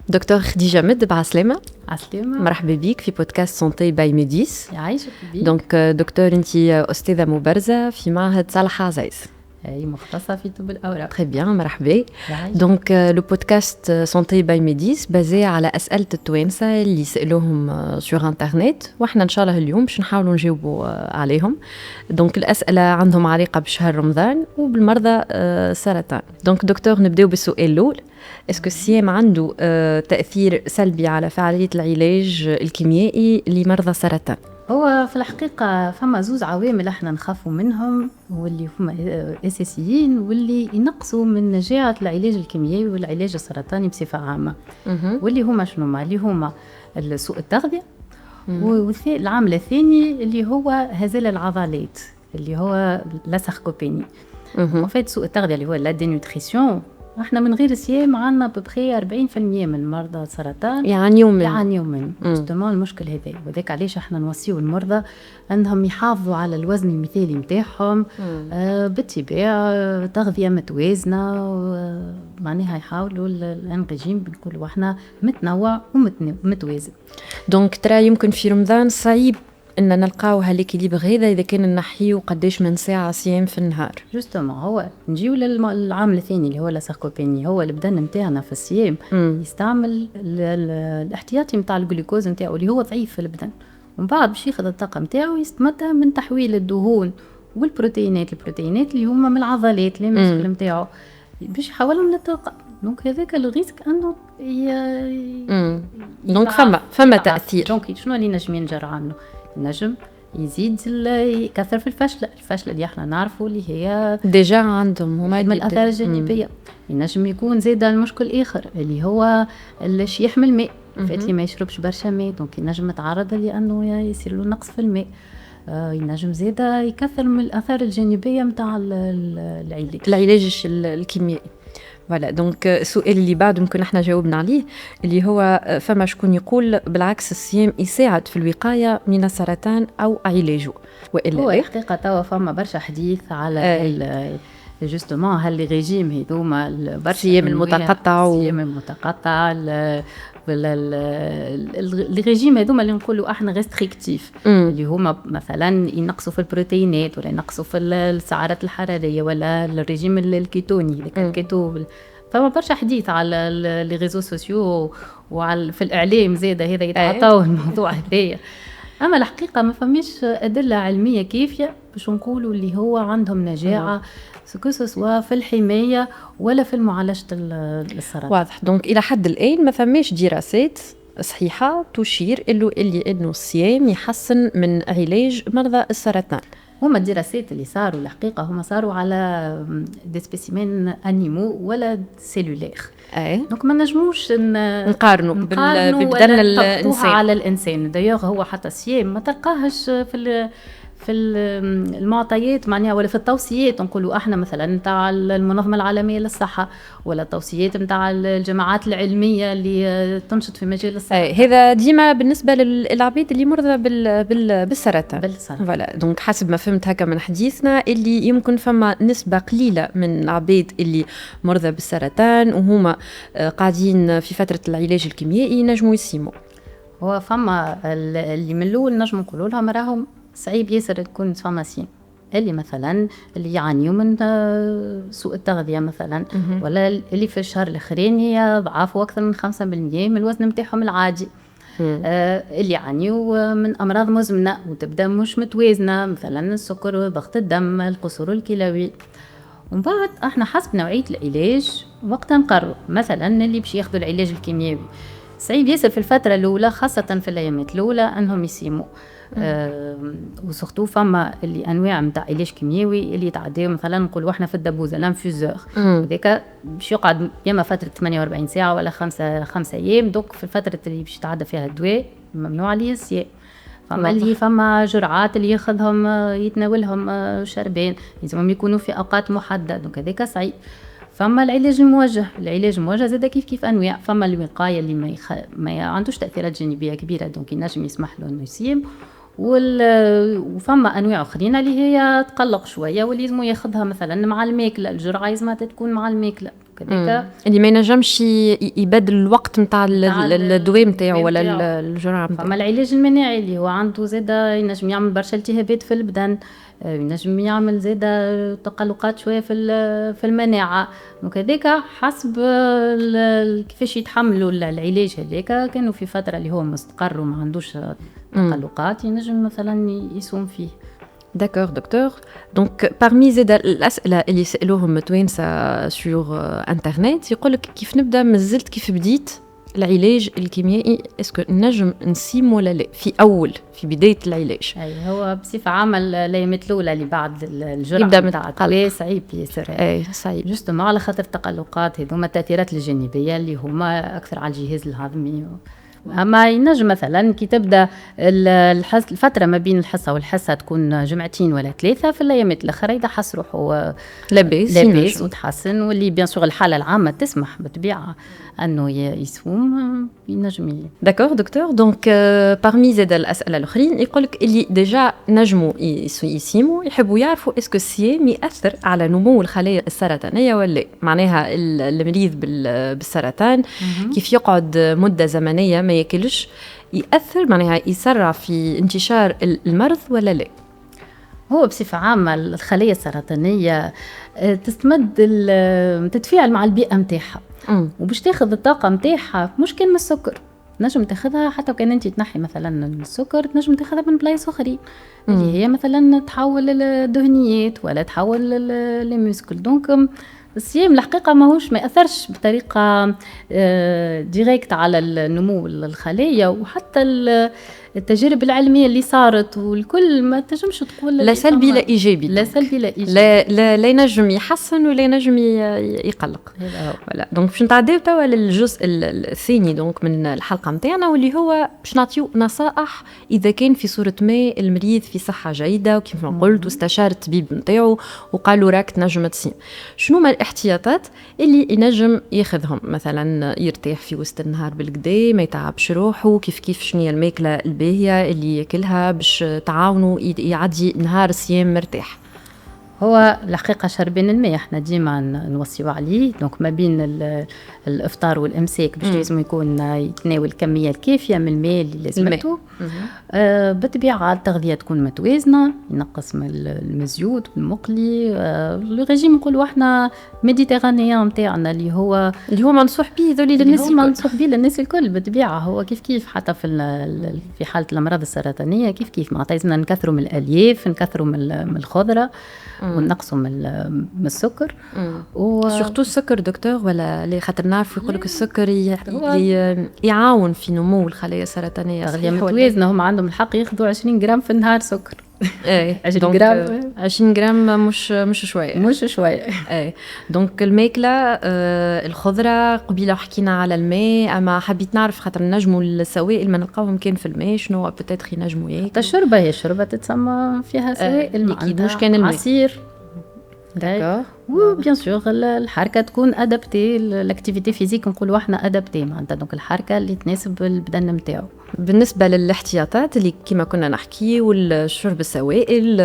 دكتور خديجة مد بعسلامة. عسلامة. مرحبا بيك في بودكاست سونتي باي ميديس. يعيشك بيك. دونك دكتور انتي أستاذة مبرزة في معهد صالح عزيز. أي مختصة في طب الأوراق. Très bien, مرحبا. دونك لو بودكاست سونتي باي ميديس بازي على أسئلة التوانسة اللي سألوهم سور انترنت، واحنا إن شاء الله اليوم باش نحاولوا نجاوبوا عليهم. دونك الأسئلة عندهم علاقة بشهر رمضان وبالمرضى السرطان. دونك دكتور نبداو بالسؤال الأول. اسكو الصيام عنده تأثير سلبي على فعالية العلاج الكيميائي لمرضى السرطان؟ هو في الحقيقة فما زوز عوامل احنا نخافوا منهم واللي هما أساسيين واللي ينقصوا من نجاعة العلاج الكيميائي والعلاج السرطاني بصفة عامة. واللي هما شنو ما اللي هما سوء التغذية، والعامل الثاني اللي هو هزال العضلات اللي هو لاساركوبيني. وفات سوء التغذية اللي هو لا دينوتريسيون، احنا من غير الصيام عندنا ببخي 40% من مرضى السرطان يعانيوا من جوستومون المشكل هذا. وذاك علاش احنا نوصيو المرضى انهم يحافظوا على الوزن المثالي نتاعهم باتباع تغذية متوازنة، معناها يحاولوا الانرجيم بنقولوا احنا متنوع ومتوازن. دونك ترى يمكن في رمضان صعيب ان نلقاو هالكيليبر هذا اذا كان نحيو قداش من ساعه صيام في النهار. جوستومون هو نجيو للعامل الثاني اللي هو لاساركوبيني. هو البدن نتاعنا في الصيام يستعمل الاحتياطي نتاع الجلوكوز نتاعو اللي هو ضعيف في البدن، ومن بعد باش ياخذ الطاقه نتاعو يستمد من تحويل الدهون والبروتينات اللي هما من العضلات اللي المسكل نتاعو باش يحولهم للطاقه. دونك هذاك الريسك انه دونك فما تاثير. دونك شنو اللي نجم ينجر عنه؟ نجم يزيد يكثر في الفشل اللي احنا نعرفه اللي هي ديجا عندهم هما من الآثار الجانبية. ينجم يكون زيد المشكل آخر اللي هو الشيح من الماء، فات اللي ما يشربش برشا ماء دونك ينجم يتعرض لأنه يصير له نقص في الماء. ينجم زيد يكثر من الآثار الجانبية متاع العلاج الكيميائي. فوالا دونك السؤال اللي بعد ممكن احنا جاوبنا عليه اللي هو فما شكون يقول بالعكس الصيام يساعد في الوقاية من السرطان أو علاجه، وإلا هو الحقيقة توا فما برشا حديث على جوستومون هاللي ريجيم هذوما الصيام المتقطع الريجيم هذوما اللي نقولوا احنا ريستريكتيف اللي هما مثلا ينقصوا في البروتينات ولا ينقصوا في السعرات الحراريه ولا الريجيم الكيتوني الكيتو. فما برشا حديث على لي ريزو سوسيو وعلى في الاعلام زاده هذا يتعاطوا الموضوع هذايا. اما الحقيقه ما فماش ادله علميه كافيه باش نقولوا اللي هو عندهم نجاعه سواء في الحمايه ولا في معالجه السرطان. واضح. دونك الى حد الان ما فماش دراسات صحيحه تشير انه الصيام يحسن من علاج مرضى السرطان. هما الدراسات اللي صاروا الحقيقه هما صاروا على دي سبيسيمين انيمو ولا سيلولير. دونك ما نجموش نقارنوا بالبدن الانسان على الانسان. دايوغ هو حتى الصيام ما تلقاهش في المعطيات معناها ولا في التوصيات نقولوا احنا مثلا نتاع المنظمه العالميه للصحه ولا التوصيات نتاع الجماعات العلميه اللي تنشط في مجال الصحه. هذا ديما بالنسبه للعبيد اللي مرضى بالسرطان. فوالا دونك حسب ما فهمت هكا من حديثنا اللي يمكن فما نسبه قليله من العبيد اللي مرضى بالسرطان وهما قاعدين في فتره العلاج الكيميائي نجموا يصيموا. هو فما اللي من الاول نجم نقولوا لهم راهم صعيب ياسر تكون فارماسيين اللي مثلا اللي يعانيوا من سوء التغذية مثلا ولا اللي في الشهر الاخراني ضعفوا أكثر من 5% من الوزن متاعهم العادي. اللي يعانيوا من أمراض مزمنة وتبدأ مش متوازنة مثلا السكر وضغط الدم القصور الكلوي. ومن بعد احنا حسب نوعية العلاج وقت نقرر مثلا اللي باش ياخذوا العلاج الكيميائي صعيب ياسر في الفترة الأولى خاصة في الأيامات الأولى أنهم يسيموا. وسورتو فما اللي انواع نتاع علاج كيميائي اللي يتعداو مثلا نقولوا احنا في الدبوزه لانفوزور هذاك باش يقعد ياما فتره 48 ساعه ولا 5 ايام. دوك في الفتره اللي باش يتعدى فيها الدواء ممنوع عليه الصيام. فما جرعات اللي ياخذهم يتناولهم شربين لازم يكونوا في اوقات محدده. دونك هذاك صعيب. فما العلاج الموجه زاد كيف انواع. فما الوقايه اللي ما عندوش تاثيرات جانبيه كبيره دونك ينجم يسمح له انه يصيم. وفما انواع اخرين اللي هي تقلق شويه واللي لازم ياخذها مثلا مع الماكله. الجرعه لازم تكون مع الماكله كذلك اللي ما ينجمش يبدل الوقت نتاع الدواء نتاعو ولا الجرعه نتاعو. فما العلاج المناعي اللي هو عنده زاده ينجم يعمل برشا التهابات في البدن، ينجم يعمل زاده تقلقات شويه في المناعه، وكذلك حسب كيفاش يتحملوا العلاج هذاك. كانوا في فتره اللي هو مستقر وما عندوش تقلقات ينجم مثلا يصوم فيه. داكور دكتور. دونك parmi زاد الأسئلة اللي سألوهم توانسة سور انترنت يقولك كيف نبدأ مازلت كيف بديت العلاج الكيميائي، اسكو نجم نسيم ولا لا في بداية العلاج؟ أي هو بصفة عامة الأيامات الأولى اللي بعد الجرعة نتاع القلق صعيب ياسر. أي صعيب جوستومون على خاطر التقلقات هذوما التأثيرات الجانبية اللي هما أكثر على الجهاز الهضمي. أما ينجم مثلا كي تبدأ الفترة ما بين الحصة والحصة تكون جمعتين ولا 3 في الأيامات الأخرى إذا حس روحه لاباس وتحسن، واللي بيان سور الحالة العامة تسمح بالطبيعة أنه يصوم ينجم. داكور دكتور. دونك بارمي زاد الأسئلة الأخرين يقولك اللي ديجا نجموا يسيموا يحبوا يعرفوا اسكو الصيام يأثر على نمو الخلايا السرطانية ولا معناها المريض بالسرطان كيف يقعد مدة زمنية ما ياكلش يأثر معناها يسرع في انتشار المرض ولا لا؟ هو بصفة عامة الخلايا السرطانية تتفاعل مع البيئة متاعها وباش تاخذ الطاقة متاعها، مش كان من السكر نجم تاخذها حتى وكان انت تنحي مثلا السكر نجم تاخذها من بلايص اخرين اللي هي مثلا تحول الدهنيات ولا تحول الميسكل. دونك الصيام الحقيقة ما يأثرش بطريقة ديريكت على النمو الخلايا، وحتى التجارب العلمية اللي صارت والكل ما تنجمش تقول لا سلبي لا إيجابي، لا سلبي لا إيجابي، لا ينجم يحسن ولا ينجم يقلق. ولا دونك باش نتعداو توا للجزء الثاني دونك من الحلقة متاعنا واللي هو باش نعطيو نصائح إذا كان في صورة ما المريض في صحة جيدة وكيف ما قلت واستشار الطبيب متاعو وقالوا راك تنجم تصيم. شنو ما الاحتياطات اللي ينجم ياخذهم؟ مثلا يرتاح في وسط النهار بالكدا، ما يتعبش روحه، كيف شنو الماكلة الباهية اللي ياكلها باش تعاونوا يعدي نهار الصيام مرتاح. هو الحقيقة شربين الماء احنا ديما نوصيو عليه، دونك ما بين الافطار والامساك باش لازم يكون يتناول الكمية الكافية من الماء اللي لازمته. بالطبيعة التغذية تكون متوازنة، ينقص من المزيوت والمقلي. الرجيم نقولوا احنا ميديتيرانيان نتاعنا اللي هو منصوح به ذولي للناس الكل، منصوح به للناس الكل بالطبيعة. هو كيف حتى في حالة الأمراض السرطانية كيف معناتها لازمنا نكثروا من الألياف، نكثروا من الخضرة ونقصوا من السكر سورتو السكر دكتور، ولا اللي خاطر نعرف يقولك السكر يعاون في نمو الخلايا السرطانية. تغذية متوازنة، هم عندهم الحق ياخذوا 20 جرام في النهار سكر. 20 جرام مش شوية. دونك الماكلة الخضرة قبيلة حكينا على الماء، أما حبيت نعرف خاطر نجموا السوائل ما نلقاوهم كان في الماء شنو بتاتخ ينجموا ياكلوا. الشوربة هي شوربة تتسمى فيها سوائل، ما عندوش كان الماء عصير. وبيان سور الحركه تكون ادابتي، الاكتيفيتي فيزيك نقولوا احنا ادابتي معناتها دونك الحركه اللي تناسب البدن نتاعو. بالنسبه للاحتياطات اللي كما كنا نحكي والشرب السوائل،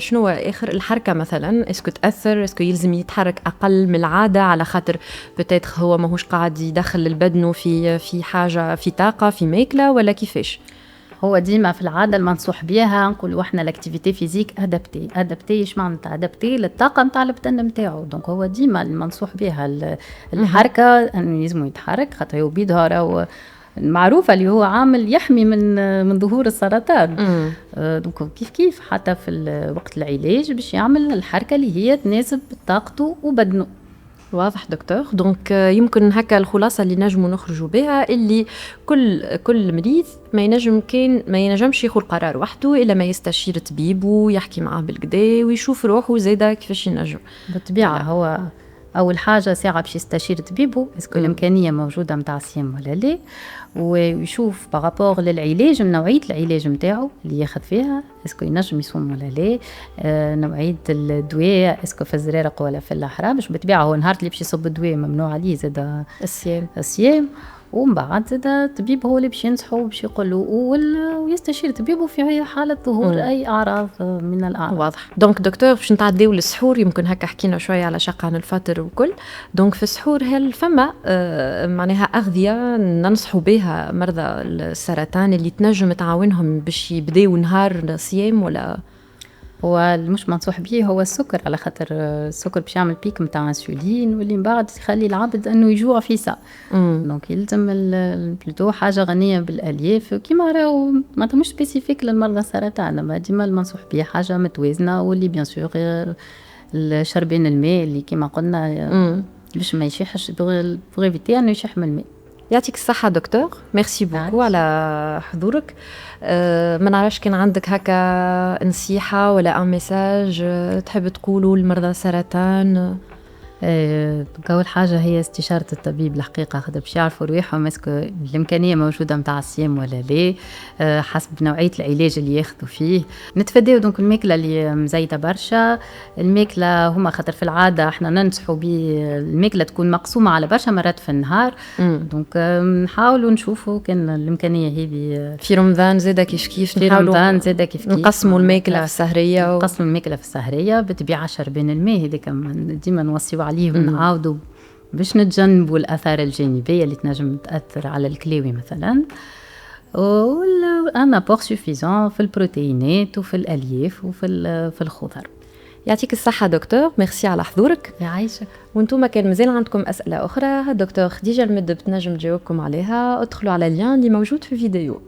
شنو اخر الحركه مثلا اسكو تاثر، اسكو يلزم يتحرك اقل من العاده على خاطر بتاتخ هو ماهوش قاعد يدخل البدن في حاجه في طاقه في ماكله ولا كيفاش؟ هو ديما في العاده المنصوح بها نقولوا احنا الاكتيفيتي فيزيك ادابتي ايش معناتها ادابتي للطاقه نتاع البدن نتاعو. دونك هو ديما المنصوح بها الحركه انه لازم يتحرك خاطر هو بيظهر معروفه اللي هو عامل يحمي من ظهور السرطان. دونك كيف حتى في وقت العلاج باش يعمل الحركه اللي هي تناسب طاقته وبدنه. واضح دكتور. دونك يمكن هكا الخلاصه اللي نجموا نخرجوا بها اللي كل مريض ما ينجمش ياخذ قرار وحده الا ما يستشير طبيب ويحكي معاه بالكدا ويشوف روحه زاده كيفاش ينجم. بالطبيعه هو اول حاجه ساعه باش يستشير طبيبه اسكو الامكانيه موجوده نتاع الصيام ولا لا، ويشوف بارابور للعلاج نوعيه العلاج نتاعو اللي ياخذ فيها اسكو ينجم يصوم ولا لا، نوعيه الدواء اسكو في الزرارق ولا في الاحرى. باش بالطبيعه هو نهار اللي باش يصب الدواء ممنوع عليه زاد الصيام. ومن بعد زاد الطبيب هو اللي باش ينصحه باش يقول له ويستشير طبيبه في حالة ظهور أي أعراض من الأعراض. واضح. دونك دكتور باش نتعداو للسحور، يمكن هكا حكينا شوية على شق عن الفطر وكل. دونك في السحور هل فما معناها أغذية ننصحوا بها مرضى السرطان اللي تنجم تعاونهم باش يبداو نهار صيام ولا؟ والمش منصوح به هو السكر، على خاطر السكر باش يعمل بيك متاع انسولين واللي من بعد يخلي العبد انه يجوع في ساعه. دونك يلزم بلوتو حاجه غنيه بالالياف كيما راهو معناتها مش سبيسيفيك للمرضى السرطان، اما ديما المنصوح به حاجه متوازنه، واللي بيان سور شربين الماء اللي كيما قلنا باش ما يشيحش بغي فيتي انه يشح من الماء. يعطيك الصحة دكتور، ميرسي بوكو على حضورك. ما نعرفش كان عندك هكا نصيحة ولا ان ميساج تحب تقولوا لمرضى السرطان؟ أول حاجة هي استشارة الطبيب الحقيقة، خاطر باش يعرفوا رواحهم اسكو الإمكانية موجودة متاع الصيام ولا لا، حسب نوعية العلاج اللي ياخذوا فيه. نتفاداو دونك الماكلة اللي مزيتة برشا، الماكلة هما خاطر في العادة احنا ننصحوا بالماكلة تكون مقسومة على برشا مرات في النهار. دونك نحاولوا نشوفوا كان الإمكانية هذه في رمضان زادا كيف في رمضان زادا كيف نقسموا الماكلة في السهرية نقسموا الماكلة في السهرية بالطبيعة شربين الماء، هذيك ديما نوصيوا عليه ونعاودوا باش نتجنبوا الآثار الجانبية اللي تنجم تأثر على الكلاوي مثلا. وأنا بور سوفيزون في البروتينات وفي الألياف وفي الخضر. يعطيك الصحة دكتور، ميرسي على حضورك. يعيشك. وانتم كان مازال عندكم أسئلة أخرى دكتور خديجة المد بتنجم تجاوبكم عليها، ادخلوا على اللين اللي موجود في الفيديو.